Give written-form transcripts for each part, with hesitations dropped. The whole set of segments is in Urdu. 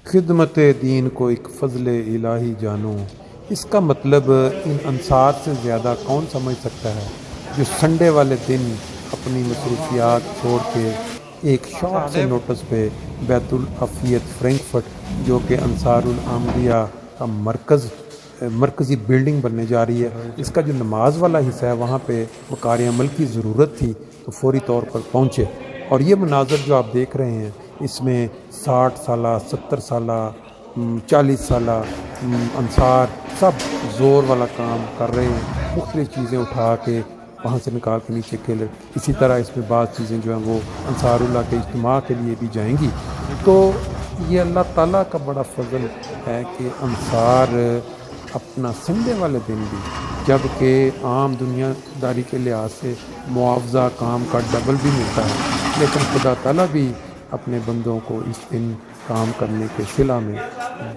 خدمت دین کو ایک فضل الہی جانو، اس کا مطلب ان انصار سے زیادہ کون سمجھ سکتا ہے جو سنڈے والے دن اپنی مصروفیات چھوڑ کے ایک شوق سے نوٹس پہ بیت العافیت فرینکفرٹ جو کہ انصار العامریہ کا مرکزی بلڈنگ بننے جا رہی ہے، اس کا جو نماز والا حصہ ہے وہاں پہ وقار عمل کی ضرورت تھی تو فوری طور پر پہنچے۔ اور یہ مناظر جو آپ دیکھ رہے ہیں اس میں 60 سالہ 70 سالہ 40 سالہ انصار سب زور والا کام کر رہے ہیں، مختلف چیزیں اٹھا کے وہاں سے نکال کے نیچے کھیل۔ اسی طرح اس میں بعض چیزیں جو ہیں وہ انصار اللہ کے اجتماع کے لیے بھی جائیں گی۔ تو یہ اللہ تعالیٰ کا بڑا فضل ہے کہ انصار اپنا سنڈے والے دن بھی، جب کہ عام دنیا داری کے لحاظ سے معاوضہ کام کا ڈبل بھی ملتا ہے، لیکن خدا تعالیٰ بھی اپنے بندوں کو اس دن کام کرنے کے صلہ میں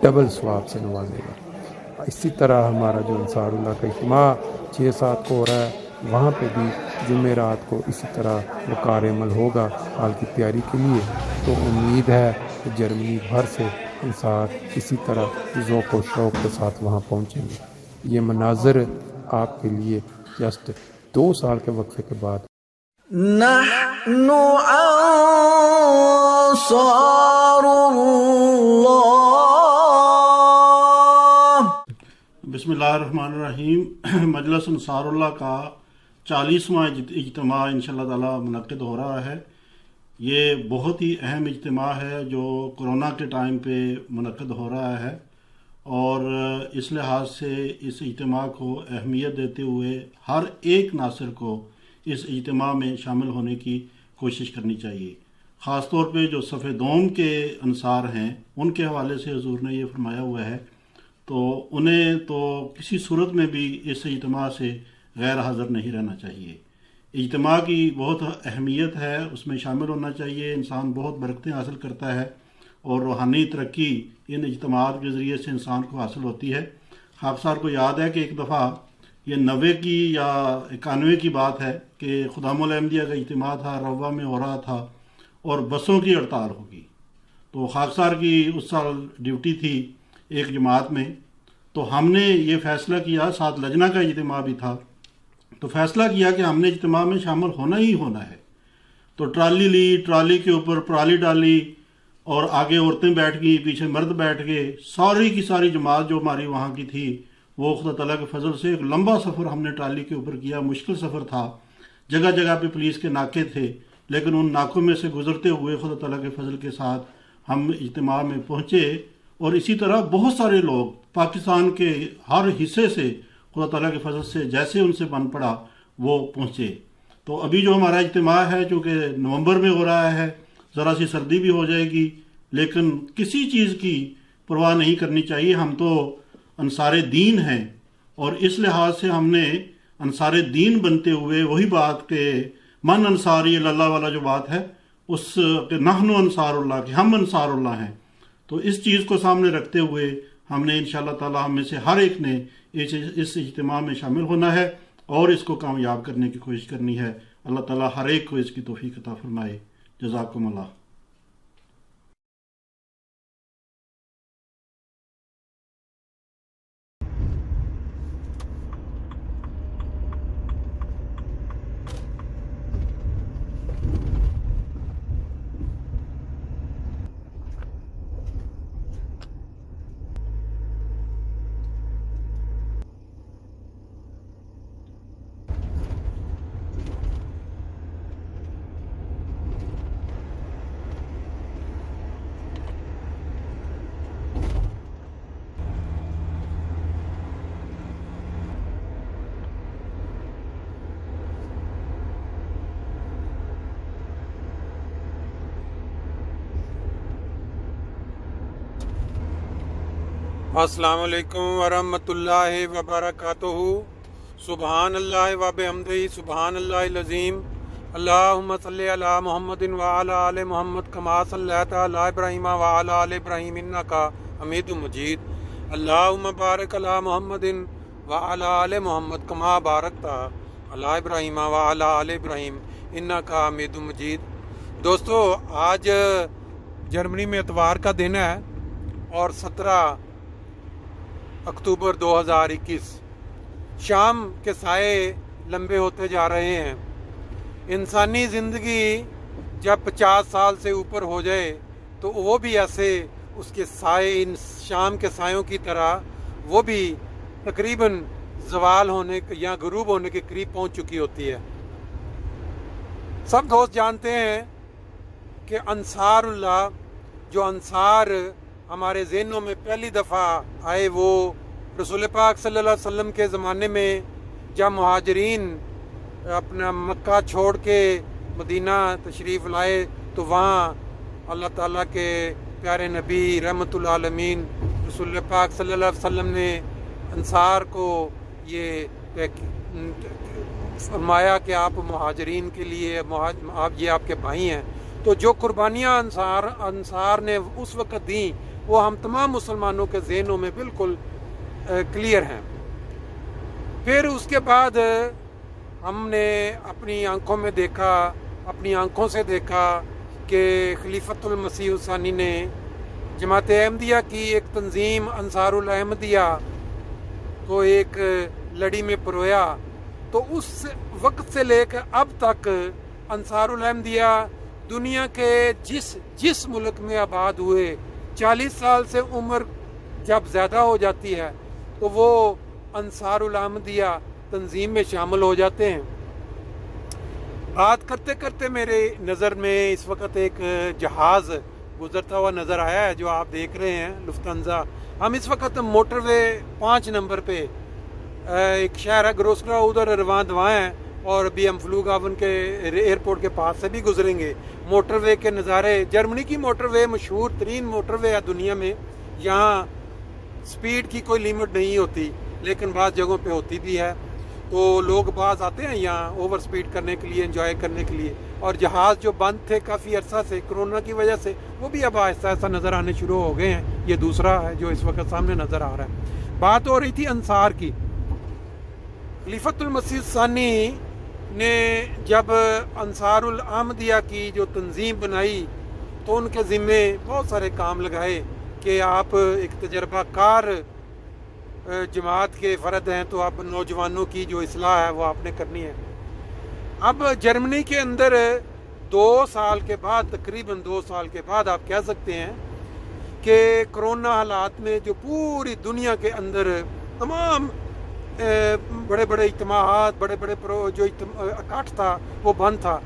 ڈبل ثواب سے نوازے گا۔ اسی طرح ہمارا جو انصار اللہ کا اجتماع 6-7 کو ہو رہا ہے، وہاں پہ بھی جمعرات کو اسی طرح وقار عمل ہوگا حال کی تیاری کے لیے۔ تو امید ہے کہ جرمنی بھر سے انصار اسی طرح ذوق و شوق کے ساتھ وہاں پہنچیں گے۔ یہ مناظر آپ کے لیے جسٹ 2 سال کے وقفے کے بعد۔ نحن انصار اللہ۔ بسم اللہ الرحمن الرحیم۔ مجلس انصار اللہ کا 40واں اجتماع انشاءاللہ تعالی منعقد ہو رہا ہے۔ یہ بہت ہی اہم اجتماع ہے جو کرونا کے ٹائم پہ منعقد ہو رہا ہے، اور اس لحاظ سے اس اجتماع کو اہمیت دیتے ہوئے ہر ایک ناصر کو اس اجتماع میں شامل ہونے کی کوشش کرنی چاہیے۔ خاص طور پہ جو صف دوم کے انصار ہیں ان کے حوالے سے حضور نے یہ فرمایا ہوا ہے، تو انہیں تو کسی صورت میں بھی اس اجتماع سے غیر حاضر نہیں رہنا چاہیے۔ اجتماع کی بہت اہمیت ہے، اس میں شامل ہونا چاہیے، انسان بہت برکتیں حاصل کرتا ہے اور روحانی ترقی ان اجتماعات کے ذریعے سے انسان کو حاصل ہوتی ہے۔ خاک سار کو یاد ہے کہ ایک دفعہ یہ 90 کی یا 91 کی بات ہے کہ خدام الحمدیہ کا اجتماع تھا، روا میں ہو رہا تھا اور بسوں کی ہڑتال ہوگی۔ تو خاک سار کی اس سال ڈیوٹی تھی ایک جماعت میں، تو ہم نے یہ فیصلہ کیا، ساتھ لجنہ کا اجتماع بھی تھا، تو فیصلہ کیا کہ ہم نے اجتماع میں شامل ہونا ہی ہونا ہے۔ تو ٹرالی لی، ٹرالی کے اوپر پرالی ڈالی اور آگے عورتیں بیٹھ گئی، پیچھے مرد بیٹھ گئے، ساری کی ساری جماعت جو ہماری وہاں کی تھی وہ خدا تعالیٰ کے فضل سے ایک لمبا سفر ہم نے ٹرالی کے اوپر کیا۔ مشکل سفر تھا، جگہ جگہ پہ پولیس کے ناکے تھے، لیکن ان ناکوں میں سے گزرتے ہوئے خدا تعالیٰ کے فضل کے ساتھ ہم اجتماع میں پہنچے۔ اور اسی طرح بہت سارے لوگ پاکستان کے ہر حصے سے خدا تعالیٰ کے فضل سے جیسے ان سے بن پڑا وہ پہنچے۔ تو ابھی جو ہمارا اجتماع ہے چونکہ نومبر میں ہو رہا ہے، ذرا سی سردی بھی ہو جائے گی، لیکن کسی چیز کی پرواہ نہیں کرنی چاہیے۔ ہم تو انصار دین ہیں، اور اس لحاظ سے ہم نے انصار دین بنتے ہوئے وہی بات کہ من انصاری اللہ والا جو بات ہے اس کہ نحن انصار اللہ، کہ ہم انصار اللہ ہیں، تو اس چیز کو سامنے رکھتے ہوئے ہم نے انشاءاللہ تعالی ہم میں سے ہر ایک نے اس اجتماع میں شامل ہونا ہے اور اس کو کامیاب کرنے کی کوشش کرنی ہے۔ اللہ تعالی ہر ایک کو اس کی توفیق عطا فرمائے۔ جزاکم اللہ۔ السلام علیکم ورحمۃ اللہ وبرکاتہ۔ سبحان اللہ وبحمدہ، سبحان اللہ العظیم۔ اللہم صلی علی محمد وعلی آل محمد کما صلیت علی ابراہیم وعلی آل ابراہیم انک حمید مجید۔ اللہم بارک علی محمد وعلی آل محمد کما بارکت علی ابراہیم وعلی آل ابراہیم انک حمید مجید۔ دوستو، آج جرمنی میں اتوار کا دن ہے اور 17 اکتوبر 2021 شام کے سائے لمبے ہوتے جا رہے ہیں۔ انسانی زندگی جب 50 سال سے اوپر ہو جائے تو وہ بھی ایسے اس کے سائے ان شام کے سایوں کی طرح وہ بھی تقریباً زوال ہونے یا غروب ہونے کے قریب پہنچ چکی ہوتی ہے۔ سب دوست جانتے ہیں کہ انصار اللہ، جو انصار ہمارے ذہنوں میں پہلی دفعہ آئے وہ رسول پاک صلی اللہ علیہ وسلم کے زمانے میں جب مہاجرین اپنا مکہ چھوڑ کے مدینہ تشریف لائے تو وہاں اللہ تعالیٰ کے پیارے نبی رحمۃ العالمین رسول پاک صلی اللہ علیہ وسلم نے انصار کو یہ فرمایا کہ آپ مہاجرین کے لیے یہ آپ کے بھائی ہیں۔ تو جو قربانیاں انصار نے اس وقت دیں وہ ہم تمام مسلمانوں کے ذہنوں میں بالکل کلیئر ہیں۔ پھر اس کے بعد ہم نے اپنی آنکھوں میں دیکھا، اپنی آنکھوں سے دیکھا کہ خلیفۃ المسیح الثانی نے جماعت احمدیہ کی ایک تنظیم انصار الاحمدیہ کو ایک لڑی میں پرویا۔ تو اس وقت سے لے کر اب تک انصار الاحمدیہ دنیا کے جس ملک میں آباد ہوئے 40 سال سے عمر جب زیادہ ہو جاتی ہے تو وہ انصار الاحمدیہ تنظیم میں شامل ہو جاتے ہیں۔ بات کرتے کرتے میرے نظر میں اس وقت ایک جہاز گزرتا ہوا نظر آیا ہے جو آپ دیکھ رہے ہیں، لفتھانسا۔ ہم اس وقت موٹر وے 5 نمبر پہ ایک شہر ہے گروسکرا، ادھر رواں دواں ہیں، اور ابھی ہم فلوگاون کے ایئرپورٹ کے پاس سے بھی گزریں گے۔ موٹر وے کے نظارے، جرمنی کی موٹر وے مشہور ترین موٹر وے ہے دنیا میں۔ یہاں سپیڈ کی کوئی لیمٹ نہیں ہوتی لیکن بعض جگہوں پہ ہوتی بھی ہے، تو لوگ بعض آتے ہیں یہاں اوور سپیڈ کرنے کے لیے، انجوائے کرنے کے لیے۔ اور جہاز جو بند تھے کافی عرصہ سے کرونا کی وجہ سے، وہ بھی اب آہستہ آہستہ نظر آنے شروع ہو گئے ہیں۔ یہ دوسرا ہے جو اس وقت سامنے نظر آ رہا ہے۔ بات ہو رہی تھی انصار کی۔ خلیفۃ المسیح الثانی نے جب انصار الاحمدیہ کی جو تنظیم بنائی تو ان کے ذمے بہت سارے کام لگائے کہ آپ ایک تجربہ کار جماعت کے فرد ہیں، تو اب نوجوانوں کی جو اصلاح ہے وہ آپ نے کرنی ہے۔ اب جرمنی کے اندر 2 سال کے بعد، تقریباً 2 سال کے بعد آپ کہہ سکتے ہیں کہ کرونا حالات میں جو پوری دنیا کے اندر تمام بڑے بڑے اجتماعات، بڑے بڑے جو اکٹھ تھا وہ بند تھا۔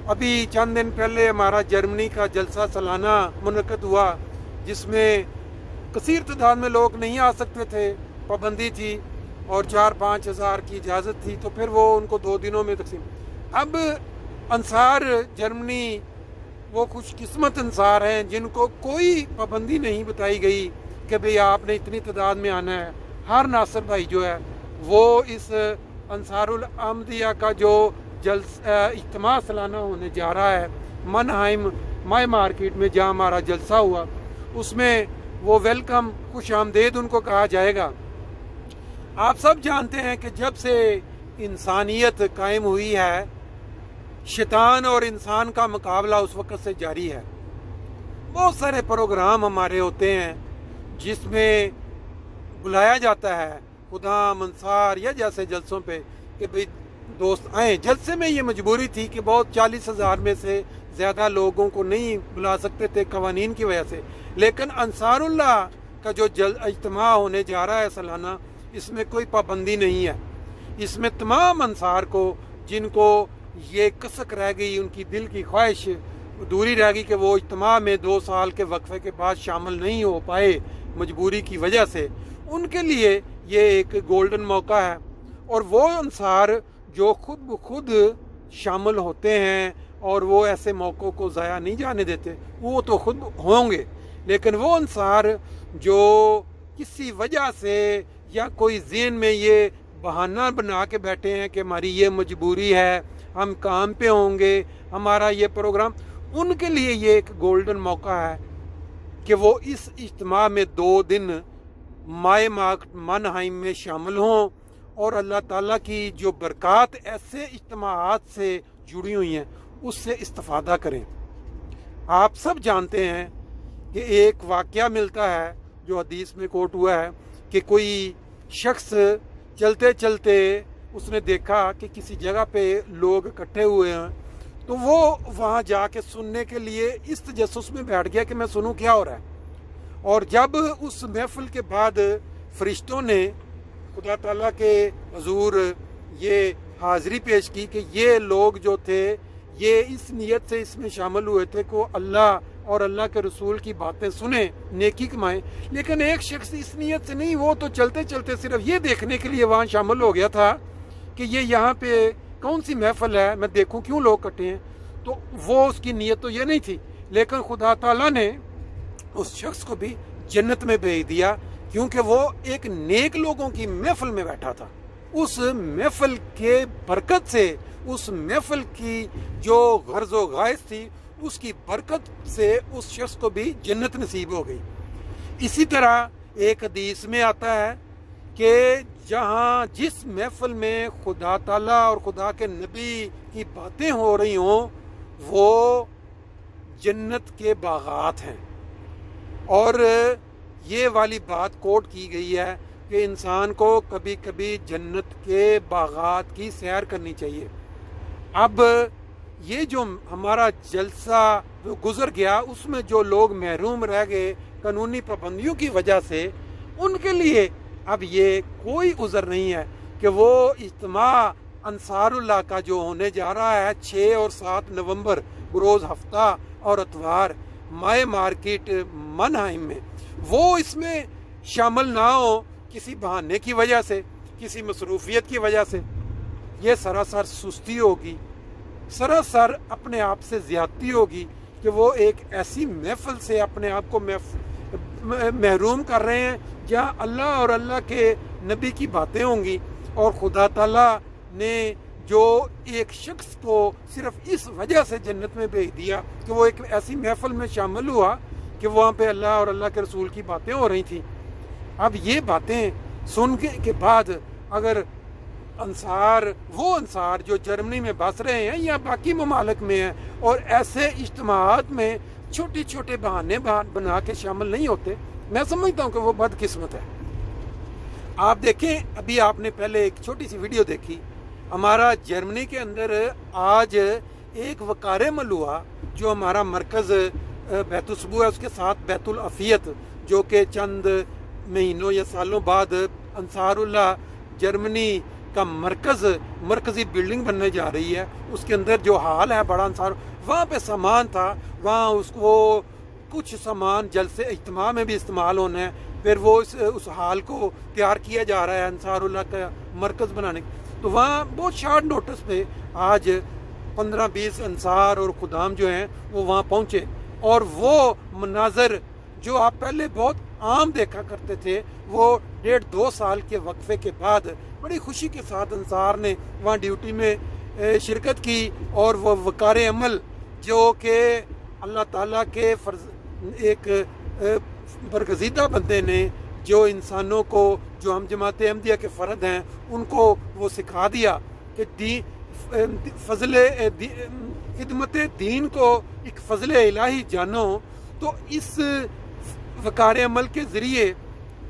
ابھی چند دن پہلے ہمارا جرمنی کا جلسہ سالانہ منعقد ہوا جس میں کثیر تعداد میں لوگ نہیں آ سکتے تھے، پابندی تھی، اور 4-5 ہزار کی اجازت تھی، تو پھر وہ ان کو 2 دنوں میں تقسیم۔ اب انصار جرمنی وہ خوش قسمت انصار ہیں جن کو کوئی پابندی نہیں بتائی گئی کہ بھئی آپ نے اتنی تعداد میں آنا ہے۔ ہر ناصر بھائی جو ہے وہ اس انصار الاحمدیہ کا جو اجتماع سالانہ ہونے جا رہا ہے منہائم مائی مارکیٹ میں جہاں ہمارا جلسہ ہوا، اس میں وہ ویلکم، خوش آمدید ان کو کہا جائے گا۔ آپ سب جانتے ہیں کہ جب سے انسانیت قائم ہوئی ہے، شیطان اور انسان کا مقابلہ اس وقت سے جاری ہے۔ بہت سارے پروگرام ہمارے ہوتے ہیں جس میں بلایا جاتا ہے خدا منصار یا جیسے جلسوں پہ کہ بھئی دوست آئیں۔ جلسے میں یہ مجبوری تھی کہ بہت 40,000 میں سے زیادہ لوگوں کو نہیں بلا سکتے تھے قوانین کی وجہ سے، لیکن انصار اللہ کا جو اجتماع ہونے جا رہا ہے سالانہ، اس میں کوئی پابندی نہیں ہے۔ اس میں تمام انصار کو جن کو یہ کسک رہ گئی، ان کی دل کی خواہش دوری رہ گئی کہ وہ اجتماع میں 2 سال کے وقفے کے بعد شامل نہیں ہو پائے مجبوری کی وجہ سے، ان کے لیے یہ ایک گولڈن موقع ہے۔ اور وہ انصار جو خود بخود شامل ہوتے ہیں اور وہ ایسے موقعوں کو ضائع نہیں جانے دیتے، وہ تو خود ہوں گے، لیکن وہ انصار جو کسی وجہ سے یا کوئی ذہن میں یہ بہانہ بنا کے بیٹھے ہیں کہ ہماری یہ مجبوری ہے، ہم کام پہ ہوں گے، ہمارا یہ پروگرام، ان کے لیے یہ ایک گولڈن موقع ہے کہ وہ اس اجتماع میں 2 دن مائے منہائم میں شامل ہوں اور اللہ تعالیٰ کی جو برکات ایسے اجتماعات سے جڑی ہوئی ہیں اس سے استفادہ کریں۔ آپ سب جانتے ہیں کہ ایک واقعہ ملتا ہے جو حدیث میں کوٹ ہوا ہے کہ کوئی شخص چلتے چلتے اس نے دیکھا کہ کسی جگہ پہ لوگ اکٹھے ہوئے ہیں، تو وہ وہاں جا کے سننے کے لیے اس تجسس میں بیٹھ گیا کہ میں سنوں کیا ہو رہا ہے۔ اور جب اس محفل کے بعد فرشتوں نے خدا تعالیٰ کے حضور یہ حاضری پیش کی کہ یہ لوگ جو تھے یہ اس نیت سے اس میں شامل ہوئے تھے کہ وہ اللہ اور اللہ کے رسول کی باتیں سنیں، نیکی کمائیں، لیکن ایک شخص اس نیت سے نہیں، وہ تو چلتے چلتے صرف یہ دیکھنے کے لیے وہاں شامل ہو گیا تھا کہ یہ یہاں پہ کون سی محفل ہے، میں دیکھوں کیوں لوگ کٹے ہیں، تو وہ اس کی نیت تو یہ نہیں تھی، لیکن خدا تعالیٰ نے اس شخص کو بھی جنت میں بھیج دیا کیونکہ وہ ایک نیک لوگوں کی محفل میں بیٹھا تھا۔ اس محفل کے برکت سے، اس محفل کی جو غرض و غائز تھی اس کی برکت سے اس شخص کو بھی جنت نصیب ہو گئی۔ اسی طرح ایک حدیث میں آتا ہے کہ جہاں جس محفل میں خدا تعالیٰ اور خدا کے نبی کی باتیں ہو رہی ہوں وہ جنت کے باغات ہیں، اور یہ والی بات کوٹ کی گئی ہے کہ انسان کو کبھی کبھی جنت کے باغات کی سیر کرنی چاہیے۔ اب یہ جو ہمارا جلسہ گزر گیا اس میں جو لوگ محروم رہ گئے قانونی پابندیوں کی وجہ سے، ان کے لیے اب یہ کوئی عذر نہیں ہے کہ وہ اجتماع انصار اللہ کا جو ہونے جا رہا ہے 6 اور 7 نومبر بروز ہفتہ اور اتوار مائے مارکیٹ منہائم میں، وہ اس میں شامل نہ ہو کسی بہانے کی وجہ سے، کسی مصروفیت کی وجہ سے، یہ سراسر سستی ہوگی، سراسر اپنے آپ سے زیادتی ہوگی کہ وہ ایک ایسی محفل سے اپنے آپ کو محروم کر رہے ہیں جہاں اللہ اور اللہ کے نبی کی باتیں ہوں گی، اور خدا تعالیٰ نے جو ایک شخص کو صرف اس وجہ سے جنت میں بھیج دیا کہ وہ ایک ایسی محفل میں شامل ہوا کہ وہاں پہ اللہ اور اللہ کے رسول کی باتیں ہو رہی تھیں۔ اب یہ باتیں سن کے بعد اگر وہ انصار جو جرمنی میں بس رہے ہیں یا باقی ممالک میں ہیں اور ایسے اجتماعات میں چھوٹے چھوٹے بہانے بنا کے شامل نہیں ہوتے، میں سمجھتا ہوں کہ وہ بد قسمت ہے۔ آپ دیکھیں، ابھی آپ نے پہلے ایک چھوٹی سی ویڈیو دیکھی، ہمارا جرمنی کے اندر آج ایک وقار عمل ہوا جو ہمارا مرکز بیت الصبوح ہے، اس کے ساتھ بیت العافیت، جو کہ چند مہینوں یا سالوں بعد انصار اللہ جرمنی کا مرکزی بلڈنگ بننے جا رہی ہے، اس کے اندر جو حال ہے بڑا انصار، وہاں پہ سامان تھا، وہاں اس کو کچھ سامان جلسے اجتماع میں بھی استعمال ہونا ہے، پھر وہ اس حال کو تیار کیا جا رہا ہے انصار اللہ کا مرکز بنانے، تو وہاں بہت شارٹ نوٹس پہ آج 15-20 انصار اور خدام جو ہیں وہ وہاں پہنچے، اور وہ مناظر جو آپ پہلے بہت عام دیکھا کرتے تھے وہ 1.5-2 سال کے وقفے کے بعد بڑی خوشی کے ساتھ انصار نے وہاں ڈیوٹی میں شرکت کی، اور وہ وقار عمل جو کہ اللہ تعالیٰ کے ایک برگزیدہ بندے نے جو انسانوں کو، جو ہم جماعت احمدیہ کے فرد ہیں، ان کو وہ سکھا دیا کہ فضل خدمت دین کو ایک فضل الہی جانو، تو اس وقار عمل کے ذریعے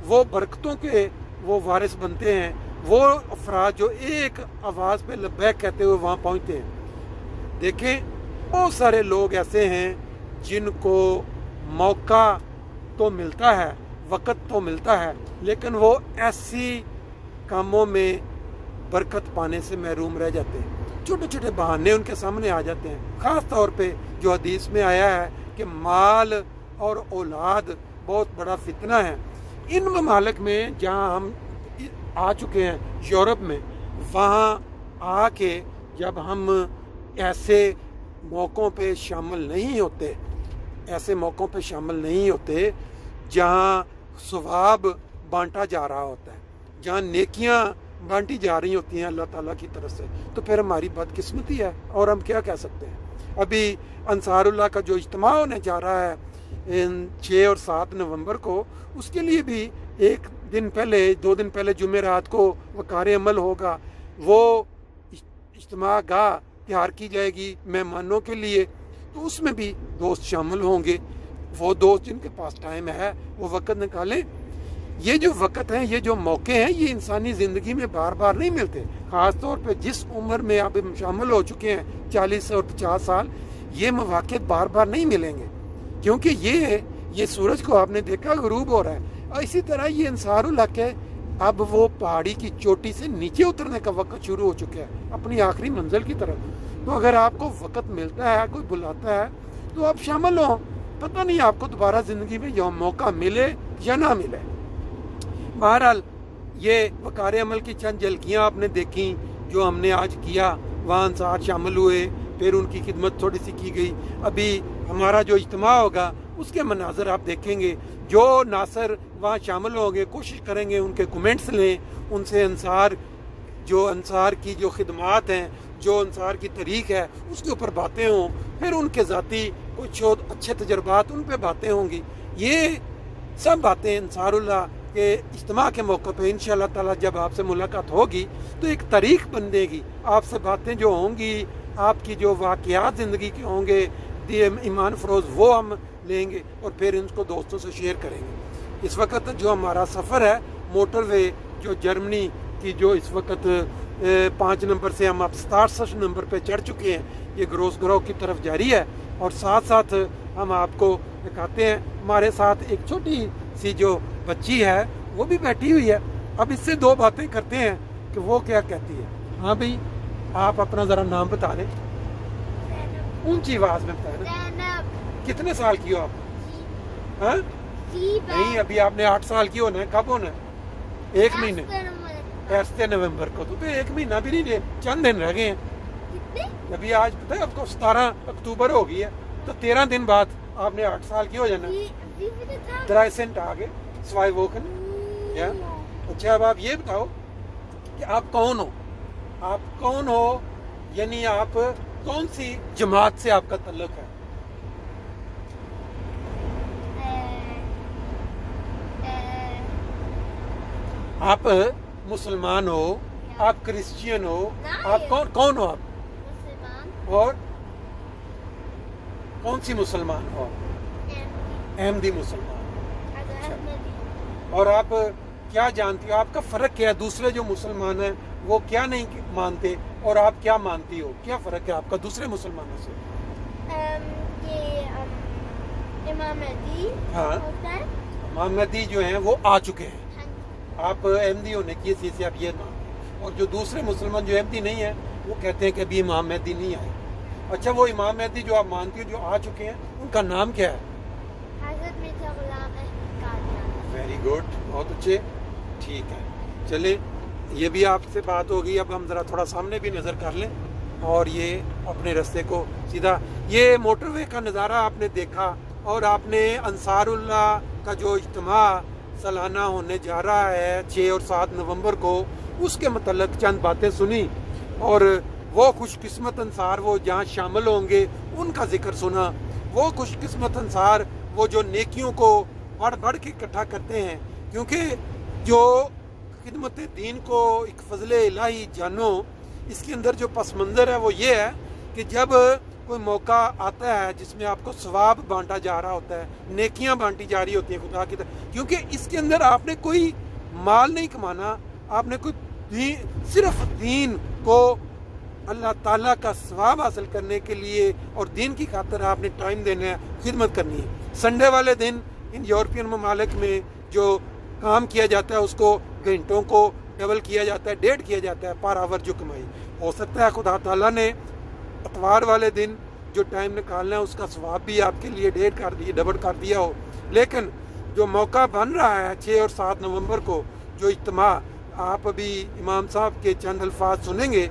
وہ برکتوں کے وہ وارث بنتے ہیں، وہ افراد جو ایک آواز پہ لبیک کہتے ہوئے وہاں پہنچتے ہیں۔ دیکھیں، بہت سارے لوگ ایسے ہیں جن کو موقع تو ملتا ہے، وقت تو ملتا ہے، لیکن وہ ایسی کاموں میں برکت پانے سے محروم رہ جاتے ہیں، چھوٹے چھوٹے بہانے ان کے سامنے آ جاتے ہیں، خاص طور پہ جو حدیث میں آیا ہے کہ مال اور اولاد بہت بڑا فتنہ ہے۔ ان ممالک میں جہاں ہم آ چکے ہیں، یورپ میں، وہاں آ کے جب ہم ایسے موقعوں پہ شامل نہیں ہوتے جہاں ثواب بانٹا جا رہا ہوتا ہے، جہاں نیکیاں بانٹی جا رہی ہوتی ہیں اللہ تعالیٰ کی طرف سے، تو پھر ہماری بدقسمتی ہے، اور ہم کیا کہہ سکتے ہیں۔ ابھی انصار اللہ کا جو اجتماع ہونے جا رہا ہے 6 اور 7 نومبر کو، اس کے لیے بھی 2 دن پہلے جمعرات کو وقار عمل ہوگا، وہ اجتماع گاہ تیار کی جائے گی مہمانوں کے لیے، تو اس میں بھی دوست شامل ہوں گے۔ وہ دوست جن کے پاس ٹائم ہے وہ وقت نکالیں. یہ جو وقت ہیں، یہ جو موقع ہیں، یہ انسانی زندگی میں بار بار نہیں ملتے. خاص طور پہ جس عمر میں آپ شامل ہو چکے ہیں 40 اور 50 سال، یہ مواقع بار بار نہیں ملیں گے. کیونکہ یہ سورج کو آپ نے دیکھا غروب ہو رہا ہے، اور اسی طرح یہ انصار اللہ کے اب وہ پہاڑی کی چوٹی سے نیچے اترنے کا وقت شروع ہو چکا ہے اپنی آخری منزل کی طرف. تو اگر آپ کو وقت ملتا ہے، کوئی بلاتا ہے، تو آپ شامل ہوں. پتہ نہیں آپ کو دوبارہ زندگی میں یہ موقع ملے یا نہ ملے. بہرحال یہ وقار عمل کی چند جھلکیاں آپ نے دیکھیں جو ہم نے آج کیا. وہاں انصار شامل ہوئے، پھر ان کی خدمت تھوڑی سی کی گئی. ابھی ہمارا جو اجتماع ہوگا اس کے مناظر آپ دیکھیں گے. جو ناصر وہاں شامل ہوں گے کوشش کریں گے ان کے کمنٹس لیں، ان سے انصار کی جو خدمات ہیں، جو انصار کی تاریخ ہے اس کے اوپر باتیں ہوں. پھر ان کے ذاتی کچھ اچھے تجربات ان پہ باتیں ہوں گی. یہ سب باتیں انصار اللہ کے اجتماع کے موقع پہ انشاءاللہ تعالیٰ جب آپ سے ملاقات ہوگی تو ایک تاریخ بن دے گی. آپ سے باتیں جو ہوں گی، آپ کی جو واقعات زندگی کے ہوں گے ایمان فروز، وہ ہم لیں گے اور پھر ان کو دوستوں سے شیئر کریں گے. اس وقت جو ہمارا سفر ہے موٹر وے جو جرمنی کی، جو اس وقت 5 نمبر سے ہم اب 67 نمبر پہ چڑھ چکے ہیں، یہ گروس گرو کی طرف جاری ہے. اور ساتھ ساتھ ہم آپ کو دکھاتے ہیں ہمارے ساتھ ایک چھوٹی سی جو بچی ہے وہ بھی بیٹھی ہوئی ہے. اب اس سے 2 باتیں کرتے ہیں کہ وہ کیا کہتی ہے. ہاں بھائی، آپ اپنا ذرا نام بتا دیں، اونچی آواز میں بتائیں نا. کتنے سال کی ہو آپ؟ ہاں نہیں، ابھی آپ نے 8 سال کی ہونا ہے. کب ہونا ہے؟ 1 مہینے، 8 نومبر کو. تو 1 مہینہ بھی نہیں، چند دن رہ گئے ہیں. ابھی آج پتہ ہے آپ کو 17 اکتوبر ہو گئی ہے، تو 13 دن بعد آپ نے 8 سال کی ہو جانا. 13 آگے سوائے ووکن. اچھا، اب آپ یہ بتاؤ کہ آپ کون ہو؟ آپ کون ہو یعنی آپ کون سی جماعت سے آپ کا تعلق ہے؟ آپ مسلمان ہو؟ آپ کرسچین ہو؟ آپ کون ہو؟ آپ اور کون سی مسلمان ہو؟ احمدی مسلمان. اور آپ کیا جانتی ہو؟ آپ کا فرق کیا ہے؟ دوسرے جو مسلمان ہیں وہ کیا نہیں مانتے اور آپ کیا مانتی ہو؟ کیا فرق ہے آپ کا دوسرے مسلمانوں سے؟ امام مہدی ہوتا ہے. امام مہدی جو ہیں وہ آ چکے ہیں. آپ احمدی ہونے کی حیثیت سے آپ یہ مانتے. اور جو دوسرے مسلمان جو احمدی نہیں ہیں وہ کہتے ہیں کہ ابھی امام مہدی نہیں آئے. اچھا، وہ امام مہدی جو آپ مانتی ہو جو آ چکے ہیں ان کا نام کیا ہے؟ حضرت مرزا غلام احمد قادیانی. ویری گڈ، بہت اچھے. ٹھیک ہے، چلیں یہ بھی آپ سے بات ہوگی. اب ہم ذرا تھوڑا سامنے بھی نظر کر لیں اور یہ اپنے رستے کو سیدھا. یہ موٹر وے کا نظارہ آپ نے دیکھا اور آپ نے انصار اللہ کا جو اجتماع سالانہ ہونے جا رہا ہے 6 اور 7 نومبر کو، اس کے متعلق چند باتیں سنی. اور وہ خوش قسمت انصار وہ جہاں شامل ہوں گے ان کا ذکر سنا. وہ خوش قسمت انصار وہ جو نیکیوں کو بڑھ بڑھ کے اکٹھا کرتے ہیں. کیونکہ جو خدمت دین کو ایک فضل الہی جانو، اس کے اندر جو پس منظر ہے وہ یہ ہے کہ جب کوئی موقع آتا ہے جس میں آپ کو ثواب بانٹا جا رہا ہوتا ہے، نیکیاں بانٹی جا رہی ہوتی ہیں خدا کی طرف. کیونکہ اس کے اندر آپ نے کوئی مال نہیں کمانا، آپ نے کوئی صرف دین کو اللہ تعالیٰ کا ثواب حاصل کرنے کے لیے اور دین کی خاطر آپ نے ٹائم دینا ہے، خدمت کرنی ہے. سنڈے والے دن ان یورپین ممالک میں جو کام کیا جاتا ہے اس کو گھنٹوں کو ڈبل کیا جاتا ہے، 1.5 کیا جاتا ہے پر آور جو کمائی. ہو سکتا ہے خدا تعالیٰ نے اتوار والے دن جو ٹائم نکالنا ہے اس کا ثواب بھی آپ کے لیے 1.5 کر دیا، ڈبل کر دیا ہو. لیکن جو موقع بن رہا ہے 6 اور 7 نومبر کو جو اجتماع، آپ ابھی امام صاحب کے چند الفاظ سنیں گے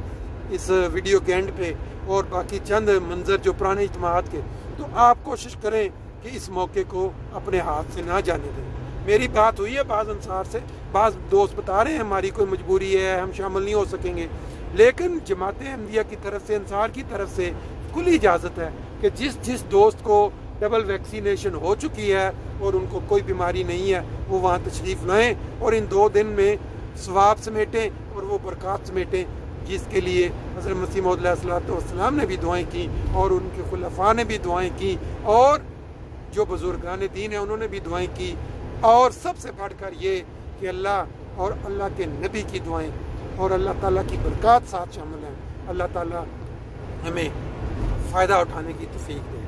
اس ویڈیو کے اینڈ پہ اور باقی چند منظر جو پرانے اجتماعات کے. تو آپ کوشش کریں کہ اس موقع کو اپنے ہاتھ سے نہ جانے دیں. میری بات ہوئی ہے بعض انصار سے، بعض دوست بتا رہے ہیں ہماری کوئی مجبوری ہے ہم شامل نہیں ہو سکیں گے، لیکن جماعت احمدیہ کی طرف سے، انصار کی طرف سے کھلی اجازت ہے کہ جس دوست کو ڈبل ویکسینیشن ہو چکی ہے اور ان کو کوئی بیماری نہیں ہے وہ وہاں تشریف لائیں اور ان 2 دن میں ثواب سمیٹیں اور وہ برکات سمیٹیں جس کے لیے حضرت مسیح موعود علیہ الصلوۃ والسلام نے بھی دعائیں کی اور ان کے خلفاء نے بھی دعائیں کی اور جو بزرگان دین ہیں انہوں نے بھی دعائیں کی، اور سب سے بڑھ کر یہ کہ اللہ اور اللہ کے نبی کی دعائیں اور اللہ تعالیٰ کی برکات ساتھ شامل ہیں۔ اللہ تعالیٰ ہمیں فائدہ اٹھانے کی توفیق دے۔